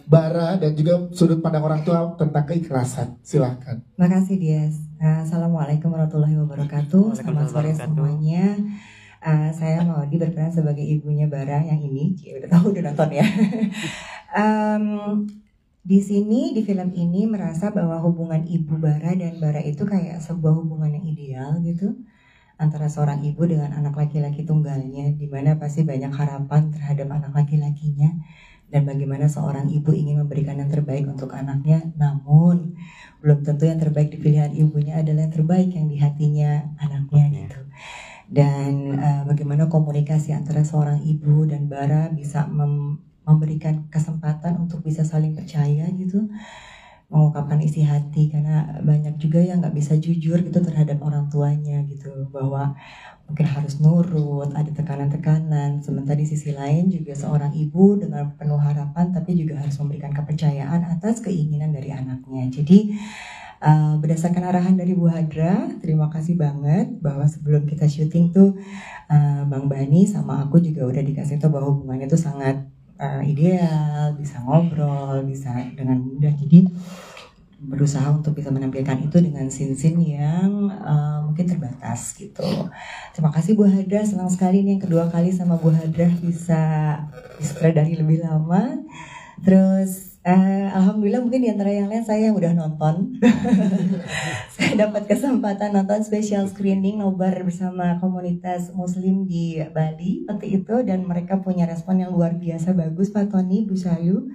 Bara dan juga sudut pandang orang tua tentang keikhlasan. Silahkan. Makasih Dias. Assalamualaikum warahmatullahi wabarakatuh. Selamat sore semuanya. Saya Maudi berperan sebagai ibunya Bara yang ini. Udah tahu, udah nonton ya. Di sini di film ini merasa bahwa hubungan ibu Bara dan Bara itu kayak sebuah hubungan yang ideal gitu, antara seorang ibu dengan anak laki-laki tunggalnya, di mana pasti banyak harapan terhadap anak laki-lakinya dan bagaimana seorang ibu ingin memberikan yang terbaik untuk anaknya, namun belum tentu yang terbaik di pilihan ibunya adalah yang terbaik yang di hatinya anaknya gitu. Dan bagaimana komunikasi antara seorang ibu dan Bara bisa memberikan kesempatan untuk bisa saling percaya gitu, mengungkapkan isi hati, karena banyak juga yang nggak bisa jujur gitu terhadap orang tuanya gitu, bahwa mungkin harus nurut, ada tekanan-tekanan. Sementara di sisi lain juga seorang ibu dengan penuh harapan tapi juga harus memberikan kepercayaan atas keinginan dari anaknya. Jadi berdasarkan arahan dari Bu Hadra, terima kasih banget bahwa sebelum kita syuting tuh Bang Bani sama aku juga udah dikasih tahu bahwa hubungannya tuh sangat ideal, bisa ngobrol, bisa dengan mudah. Jadi berusaha untuk bisa menampilkan itu dengan scene-scene yang mungkin terbatas gitu. Terima kasih Bu Hadra, senang sekali ini yang kedua kali sama Bu Hadra bisa disutradari lebih lama. Terus alhamdulillah mungkin di antara yang lain saya yang udah nonton. Saya dapat kesempatan nonton special screening nobar bersama komunitas muslim di Bali seperti itu, dan mereka punya respon yang luar biasa bagus. Pak Tony, Bu Sayu,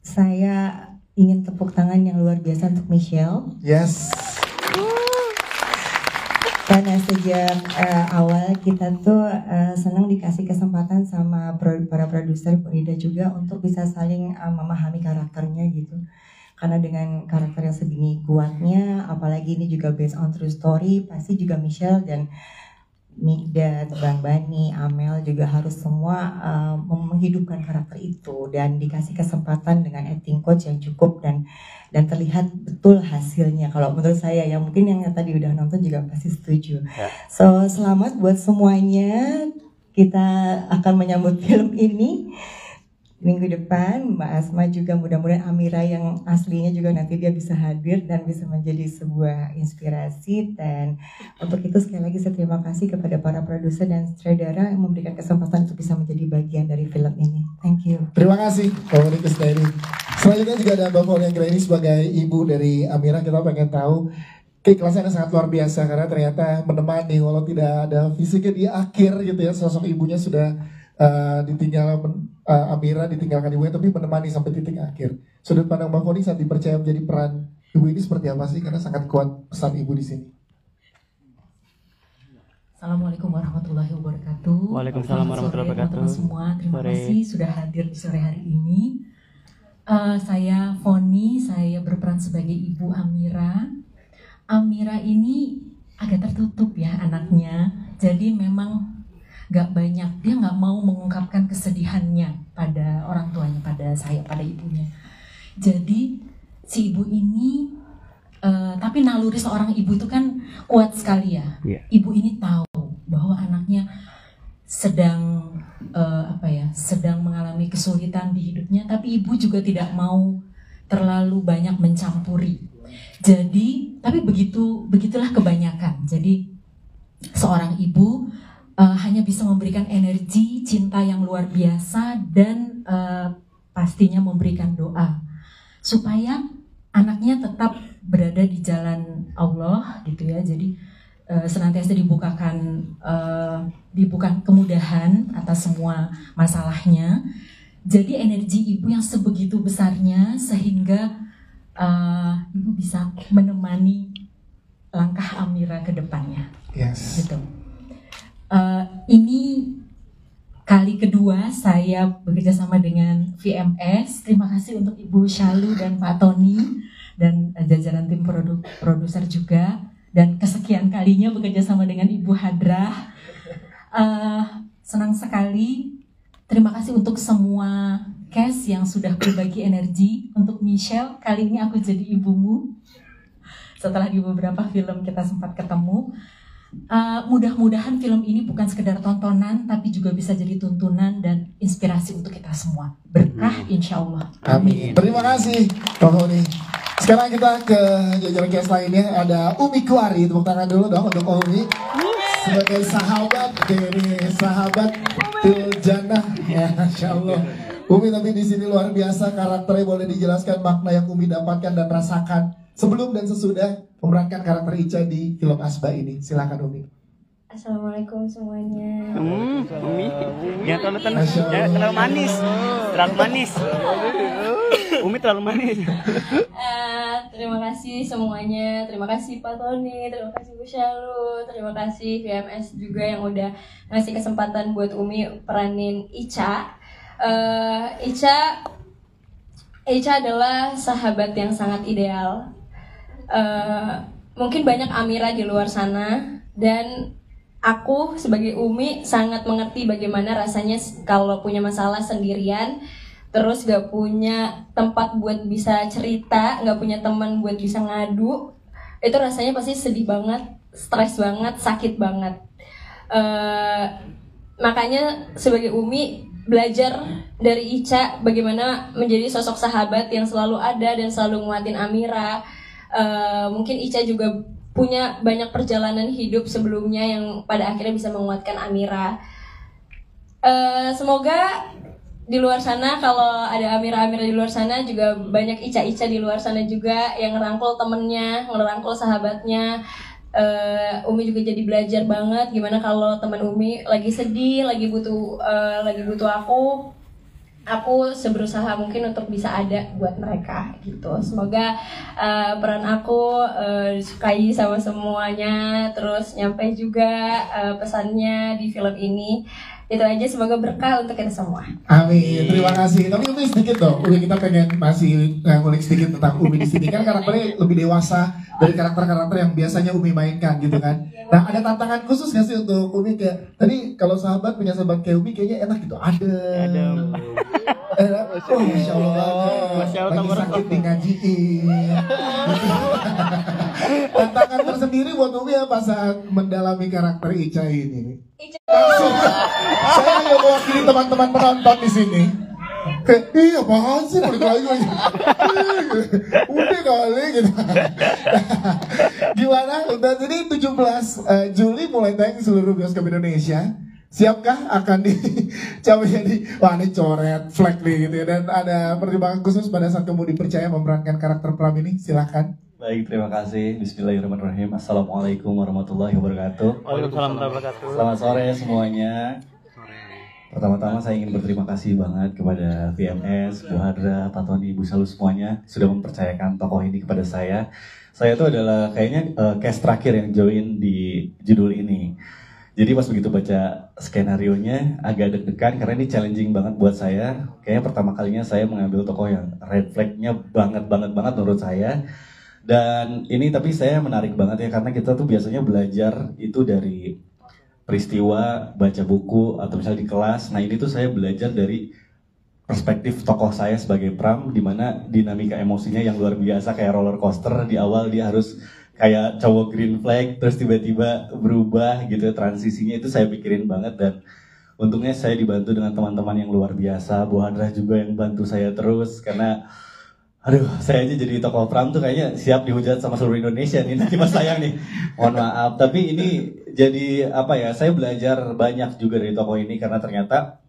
saya ingin tepuk tangan yang luar biasa untuk Michelle. Yes. Karena sejak awal kita tuh senang dikasih kesempatan sama para produser, Bu Ida juga, untuk bisa saling memahami karakternya gitu. Karena dengan karakter yang segini kuatnya, apalagi ini juga based on true story, pasti juga Michelle dan Migdat, Bang Bani, Amel juga harus semua menghidupkan karakter itu dan dikasih kesempatan dengan acting coach yang cukup dan terlihat betul hasilnya. Kalau menurut saya, yang mungkin yang tadi udah nonton juga pasti setuju. So selamat buat semuanya. Kita akan menyambut film ini minggu depan. Mbak Asma juga, mudah-mudahan Amira yang aslinya juga nanti dia bisa hadir dan bisa menjadi sebuah inspirasi. Dan untuk itu sekali lagi saya terima kasih kepada para produser dan sutradara yang memberikan kesempatan untuk bisa menjadi bagian dari film ini. Thank you. Terima kasih Mbak Moni Kusnedi. Selanjutnya juga ada Mbak Foni Anggraini sebagai ibu dari Amira. Kita pengen tahu keikhlasannya sangat luar biasa karena ternyata menemani walau tidak ada fisiknya di akhir gitu ya, sosok ibunya sudah ditinggal Amira, ditinggalkan ibunya, tapi menemani sampai titik akhir. Sudut pandang Mbak Foni saat dipercaya menjadi peran ibu ini seperti apa sih? Karena sangat kuat pesan ibu di sini. Assalamualaikum warahmatullahi wabarakatuh. Waalaikumsalam warahmatullahi wabarakatuh. Teman-teman semua, terima kasih sudah hadir di sore hari ini. Saya Foni, saya berperan sebagai ibu Amira. Amira ini agak tertutup ya anaknya, jadi memang gak banyak, dia gak mau mengungkapkan kesedihannya pada orang tuanya, pada saya, pada ibunya. Jadi si ibu ini, tapi naluri seorang ibu itu kan kuat sekali ya. Ibu ini tahu bahwa anaknya sedang sedang mengalami kesulitan di hidupnya, tapi ibu juga tidak mau terlalu banyak mencampuri. Jadi, tapi begitulah kebanyakan. Jadi seorang ibu hanya bisa memberikan energi, cinta yang luar biasa, dan pastinya memberikan doa supaya anaknya tetap berada di jalan Allah gitu ya. Jadi senantiasa dibukakan kemudahan atas semua masalahnya. Jadi energi ibu yang sebegitu besarnya sehingga ibu bisa menemani langkah Amira ke depannya. Yes. Gitu. Ini kali kedua saya bekerja sama dengan VMS. Terima kasih untuk Ibu Shalu dan Pak Tony dan jajaran tim produser juga. Dan kesekian kalinya bekerja sama dengan Ibu Hadra. Senang sekali. Terima kasih untuk semua cast yang sudah berbagi energi. Untuk Michelle, kali ini aku jadi ibumu. Setelah di beberapa film kita sempat ketemu. Mudah-mudahan film ini bukan sekedar tontonan, tapi juga bisa jadi tuntunan dan inspirasi untuk kita semua. Berkah insya Allah. Amin. Terima kasih Pak Uni. Sekarang kita ke jajaran guest lainnya. Ada Umi Kuari. Tepuk tangan dulu dong untuk Umi. Sebagai sahabat dari sahabat Tiljana. Ya, Masya Allah. Umi tapi di sini luar biasa karakternya. Boleh dijelaskan makna yang Umi dapatkan dan rasakan sebelum dan sesudah memerankan karakter Ica di film Asba ini. Silakan Umi. Assalamualaikum semuanya. Umi, jangan terlalu manis, terlalu manis. Umi terlalu manis. Terima kasih semuanya. Terima kasih Pak Tony, terima kasih Bu Syalu, terima kasih VMS juga yang udah ngasih kesempatan buat Umi peranin Ica. Ica adalah sahabat yang sangat ideal. Mungkin banyak Amira di luar sana, dan aku sebagai Umi sangat mengerti bagaimana rasanya kalau punya masalah sendirian, terus gak punya tempat buat bisa cerita, gak punya teman buat bisa ngadu. Itu rasanya pasti sedih banget, stres banget, sakit banget. Makanya sebagai Umi belajar dari Ica bagaimana menjadi sosok sahabat yang selalu ada dan selalu nguatin Amira. Mungkin Ica juga punya banyak perjalanan hidup sebelumnya yang pada akhirnya bisa menguatkan Amira. Semoga di luar sana, kalau ada Amira-Amira di luar sana, juga banyak Ica-Ica di luar sana juga yang ngerangkul temennya, ngerangkul sahabatnya. Umi juga jadi belajar banget gimana kalau teman Umi lagi sedih, lagi butuh aku seberusaha mungkin untuk bisa ada buat mereka gitu. Semoga peran aku disukai sama semuanya, terus nyampe juga pesannya di film ini. Itu aja, semoga berkah untuk kita semua. Amin, terima kasih. Tapi Umi sedikit dong, Umi kita pengen masih ngulik sedikit tentang Umi di sini. Kan karakternya lebih dewasa dari karakter-karakter yang biasanya Umi mainkan gitu kan. Nah, ada tantangan khusus nggak sih untuk Umi kayak tadi kalau sahabat punya sahabat kayak Umi kayaknya enak gitu. Ada. Oh, Masya Allah banget. Lagi sakit di ngajiin. Tantangan tersendiri buat Umi apa saat mendalami karakter Ica ini? Langsung, saya hanya mewakili teman-teman penonton di sini. Iya, apaan sih balik lagi? Udah kali gitu. Gimana? Udah jadi 17 Juli mulai tayang di seluruh bioskop Indonesia. Siapkah akan dicapai jadi wah ini coret flag nih gitu ya. Dan ada pertimbangan khusus pada saat kamu dipercaya memerankan karakter Pram ini? Silakan. Baik, terima kasih. Bismillahirrahmanirrahim. Assalamualaikum warahmatullahi wabarakatuh. Waalaikumsalam warahmatullahi wabarakatuh. Selamat sore semuanya. Pertama-tama saya ingin berterima kasih banget kepada VMS, Bu Hadra, Pak Tony, Bu Syalu semuanya sudah mempercayakan tokoh ini kepada saya. Saya itu adalah kayaknya cast terakhir yang join di judul ini. Jadi pas begitu baca skenarionya agak deg-degan karena ini challenging banget buat saya. Kayaknya pertama kalinya saya mengambil tokoh yang red flag-nya banget menurut saya. Dan ini tapi saya menarik banget ya karena kita tuh biasanya belajar itu dari peristiwa, baca buku atau misalnya di kelas. Nah ini tuh saya belajar dari perspektif tokoh saya sebagai Pram, di mana dinamika emosinya yang luar biasa kayak roller coaster. Di awal dia harus kayak cowok green flag, terus tiba-tiba berubah gitu, transisinya itu saya pikirin banget. Dan untungnya saya dibantu dengan teman-teman yang luar biasa. Bu Hadra juga yang bantu saya terus karena aduh, saya aja jadi tokoh Pram tuh kayaknya siap dihujat sama seluruh Indonesia nih nanti pas tayang nih. Mohon maaf, tapi ini jadi apa ya, saya belajar banyak juga dari tokoh ini karena ternyata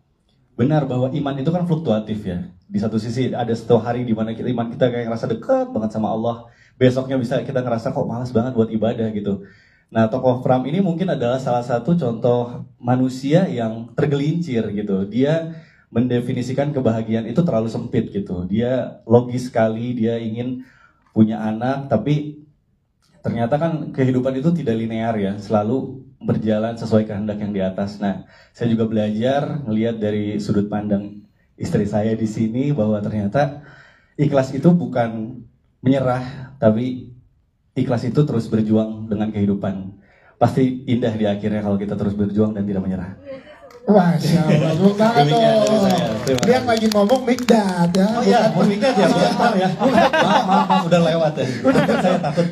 benar bahwa iman itu kan fluktuatif ya. Di satu sisi ada satu hari di mana iman kita kayak ngerasa dekat banget sama Allah. Besoknya bisa kita ngerasa kok malas banget buat ibadah gitu. Nah, tokoh Pram ini mungkin adalah salah satu contoh manusia yang tergelincir gitu. Dia mendefinisikan kebahagiaan itu terlalu sempit gitu. Dia logis sekali, dia ingin punya anak, tapi ternyata kan kehidupan itu tidak linear ya, selalu berjalan sesuai kehendak yang di atas. Nah, saya juga belajar melihat dari sudut pandang istri saya di sini bahwa ternyata ikhlas itu bukan menyerah, tapi ikhlas itu terus berjuang dengan kehidupan. Pasti indah di akhirnya kalau kita terus berjuang dan tidak menyerah. Masya Allah, tepuk tangan Demikian dari saya. dong. Terima Dia kasih. lagi ngomong Mikdad ya. Oh iya, mau mikir ya, maaf ya. Maaf, udah lewat ya. Saya takut.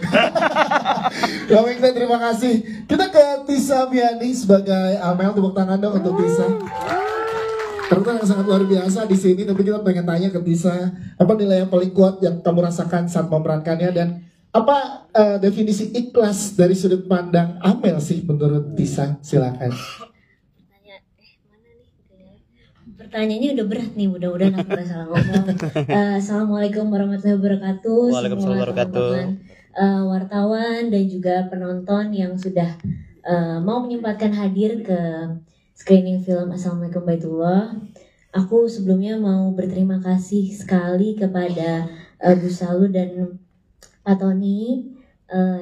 Ya Mikdad, terima kasih. Kita ke Tisa Miani sebagai Amel, tepuk tangan dong untuk Tisa. Karena yang sangat luar biasa di sini, tapi kita pengen tanya ke Tisa, apa nilai yang paling kuat yang kamu rasakan saat memerankannya, dan apa definisi ikhlas dari sudut pandang Amel sih menurut Tisa? Silakan. Pertanyaannya udah berat nih, mudah-mudahan aku gak salah ngomong. Assalamualaikum warahmatullahi wabarakatuh. Waalaikumsalam warahmatullahi Teman-teman wartawan dan juga penonton yang sudah mau menyempatkan hadir ke screening film Assalamualaikum Baitullah. Aku sebelumnya mau berterima kasih sekali kepada Bu Salu dan Pak Tony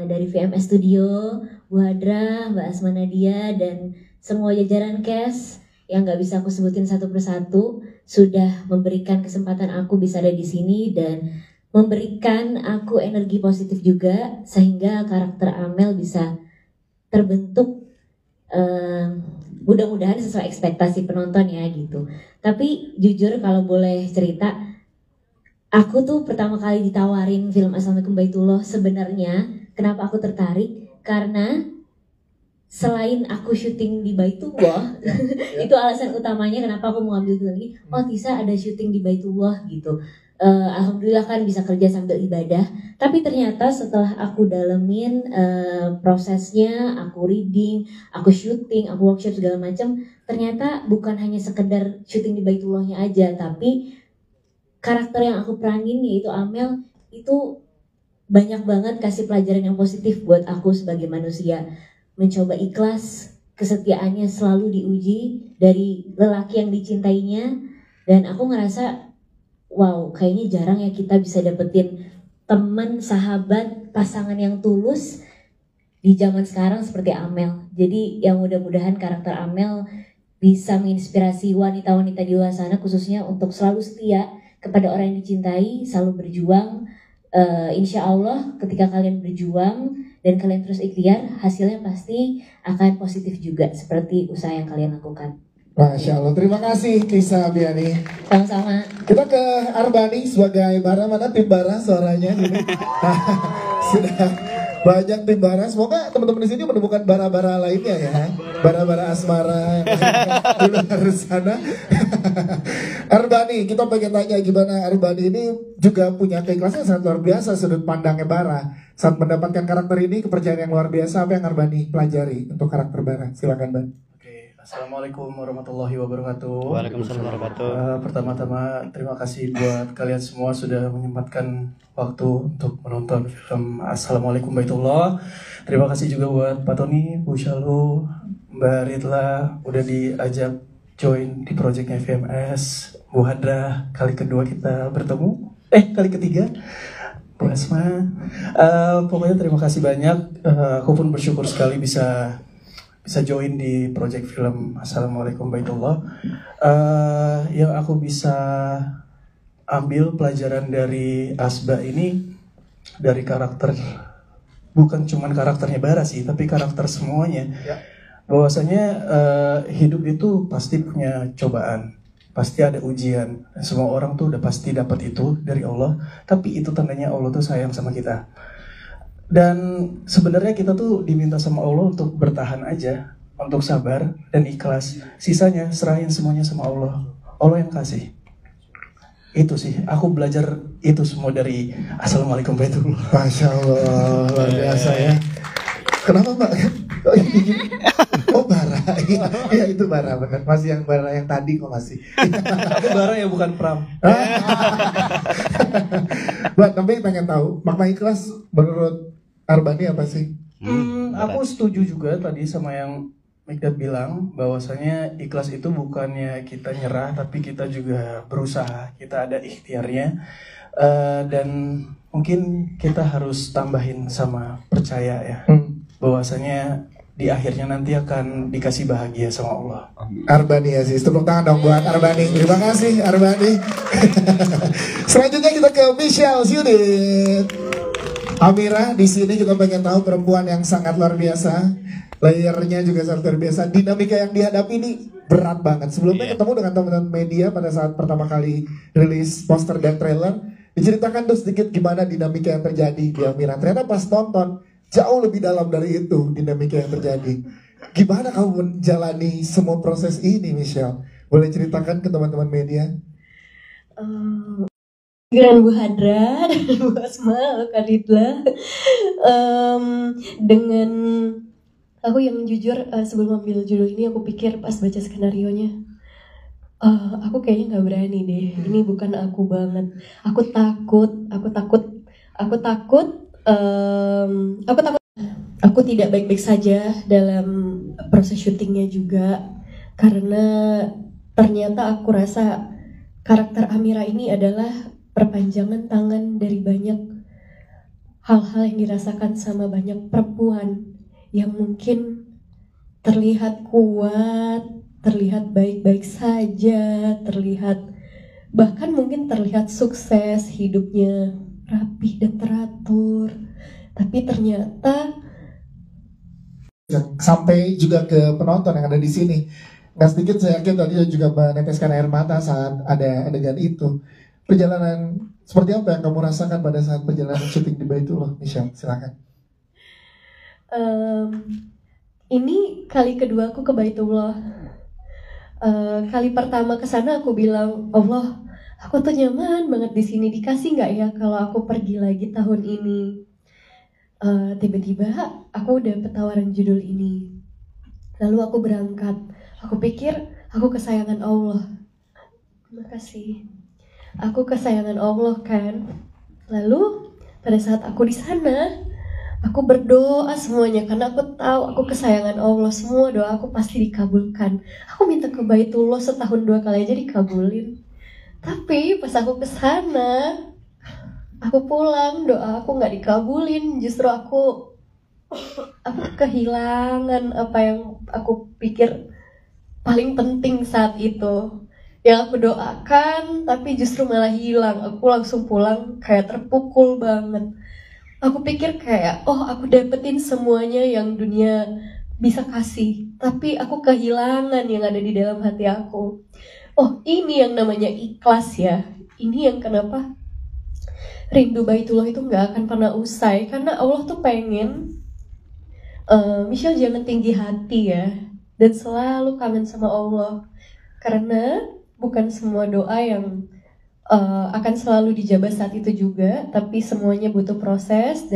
dari VMS Studio, Bu Hadra, Mbak Asma Nadia, dan semua jajaran cast yang gak bisa aku sebutin satu persatu sudah memberikan kesempatan aku bisa ada di sini dan memberikan aku energi positif juga sehingga karakter Amel bisa terbentuk mudah-mudahan sesuai ekspektasi penonton ya gitu. Tapi jujur kalau boleh cerita, aku tuh pertama kali ditawarin film Assalamualaikum Baitullah sebenarnya kenapa aku tertarik karena selain aku syuting di Baitullah, itu alasan utamanya kenapa aku mau ambil film ini. Oh Tisa ada syuting di Baitullah gitu. Alhamdulillah kan bisa kerja sambil ibadah. Tapi ternyata setelah aku dalemin prosesnya, aku reading, aku syuting, aku workshop segala macam, ternyata bukan hanya sekedar syuting di Baitullahnya aja, tapi karakter yang aku peranin yaitu Amel itu banyak banget kasih pelajaran yang positif buat aku sebagai manusia. Mencoba ikhlas, kesetiaannya selalu diuji dari lelaki yang dicintainya, dan aku ngerasa wow, kayaknya jarang ya kita bisa dapetin teman, sahabat, pasangan yang tulus di zaman sekarang seperti Amel. Jadi yang mudah-mudahan karakter Amel bisa menginspirasi wanita-wanita di luar sana khususnya untuk selalu setia kepada orang yang dicintai, selalu berjuang. Insya Allah ketika kalian berjuang dan kalian terus ikhtiar, hasilnya pasti akan positif juga seperti usaha yang kalian lakukan. Masya Allah, terima kasih Tisa Miani. Sama-sama. Kita ke Arbani sebagai Bara, mana tim Bara suaranya ini? Sudah banyak tim Bara, semoga teman-teman di sini menemukan bara-bara lainnya ya, bara-bara asmara di luar sana. Arbani, kita pengen tanya gimana Arbani ini juga punya keikhlasan yang sangat luar biasa sudut pandangnya Bara saat mendapatkan karakter ini, kepercayaan yang luar biasa. Apa yang Arbani pelajari untuk karakter Bara? Silakan Ban. Assalamualaikum warahmatullahi wabarakatuh. Waalaikumsalam warahmatullahi wabarakatuh. Pertama-tama terima kasih buat kalian semua sudah menyempatkan waktu untuk menonton film Assalamualaikum Baitullah. Terima kasih juga buat Pak Tony, Bu Syalu, Mbak Ridla udah diajak join di proyeknya VMS. Bu Hadra, kali kedua kita bertemu. Kali ketiga. Bu Asma. Pokoknya terima kasih banyak. Aku pun bersyukur sekali bisa join di project film Assalamualaikum Baitullah. Yang aku bisa ambil pelajaran dari Asba ini, dari karakter, bukan cuman karakternya Bara sih, tapi karakter semuanya. Bahwasanya hidup itu pasti punya cobaan, pasti ada ujian. Semua orang tuh udah pasti dapat itu dari Allah, tapi itu tandanya Allah tuh sayang sama kita. Dan sebenarnya kita tuh diminta sama Allah untuk bertahan aja, untuk sabar dan ikhlas. Sisanya serahin semuanya sama Allah. Allah yang kasih. Itu sih, aku belajar itu semua dari Assalamualaikum Baitullah. Masya Allah, luar biasa ya. Kenapa Mbak? Oh, ini. Oh Bara, iya itu Bara benar. Masih yang Bara yang tadi kok masih. Aku Bara ya bukan Pram. Mbak, tapi pengen tahu makna ikhlas menurut Arbani apa sih? Aku setuju juga tadi sama yang Mikdad bilang, bahwasanya ikhlas itu bukannya kita nyerah, tapi kita juga berusaha, kita ada ikhtiarnya, dan mungkin kita harus tambahin sama percaya ya, bahwasanya di akhirnya nanti akan dikasih bahagia sama Allah. Arbani ya sih, tepuk tangan dong buat Arbani. Terima kasih Arbani. Selanjutnya kita ke Michelle Yudit. Amira di sini juga pengen tahu perempuan yang sangat luar biasa, layernya juga sangat luar biasa. Dinamika yang dihadapi ini berat banget. Sebelumnya Iya. ketemu dengan teman-teman media pada saat pertama kali rilis poster dan trailer, diceritakan tuh sedikit gimana dinamika yang terjadi di Amira. Ternyata pas nonton jauh lebih dalam dari itu dinamika yang terjadi. Gimana kamu menjalani semua proses ini, Michelle? Boleh ceritakan ke teman-teman media? Dengan Bu Hadra dan Bu Asma Kadidla, dengan aku yang jujur, sebelum ambil judul ini aku pikir pas baca skenarionya, aku kayaknya nggak berani deh, ini bukan aku banget, aku takut, aku tidak baik-baik saja dalam proses syutingnya juga, karena ternyata aku rasa karakter Amira ini adalah perpanjangan tangan dari banyak hal-hal yang dirasakan sama banyak perempuan yang mungkin terlihat kuat, terlihat baik-baik saja, bahkan mungkin terlihat sukses, hidupnya rapih dan teratur, tapi ternyata Sampai juga ke penonton yang ada di sini. Nggak sedikit saya yakin tadi juga meneteskan air mata saat ada adegan itu. Perjalanan seperti apa yang kamu rasakan pada saat perjalanan syuting di Baitullah, Michelle? Silakan. Ini kali kedua aku ke Baitullah. Kali pertama ke sana aku bilang, Allah, aku tuh nyaman banget di sini. Dikasih nggak ya kalau aku pergi lagi tahun ini? Tiba-tiba aku dapet tawaran judul ini. Lalu aku berangkat. Aku pikir aku kesayangan Allah. Terima kasih. Aku kesayangan Allah kan. Lalu pada saat aku di sana, aku berdoa semuanya karena aku tahu aku kesayangan Allah. Semua doa aku pasti dikabulkan. Aku minta ke Baitullah setahun 2 kali aja dikabulin. Tapi pas aku ke sana, aku pulang, doa aku nggak dikabulin. Justru aku kehilangan apa yang aku pikir paling penting saat itu. Yang aku doakan, tapi justru malah hilang. Aku langsung pulang kayak terpukul banget. Aku pikir kayak, oh aku dapetin semuanya yang dunia bisa kasih. Tapi aku kehilangan yang ada di dalam hati aku. Oh ini yang namanya ikhlas ya. Ini yang kenapa rindu Baitullah itu gak akan pernah usai. Karena Allah tuh pengen, Michelle jangan tinggi hati ya. Dan selalu kangen sama Allah. Karena bukan semua doa yang akan selalu dijabah saat itu juga, tapi semuanya butuh proses.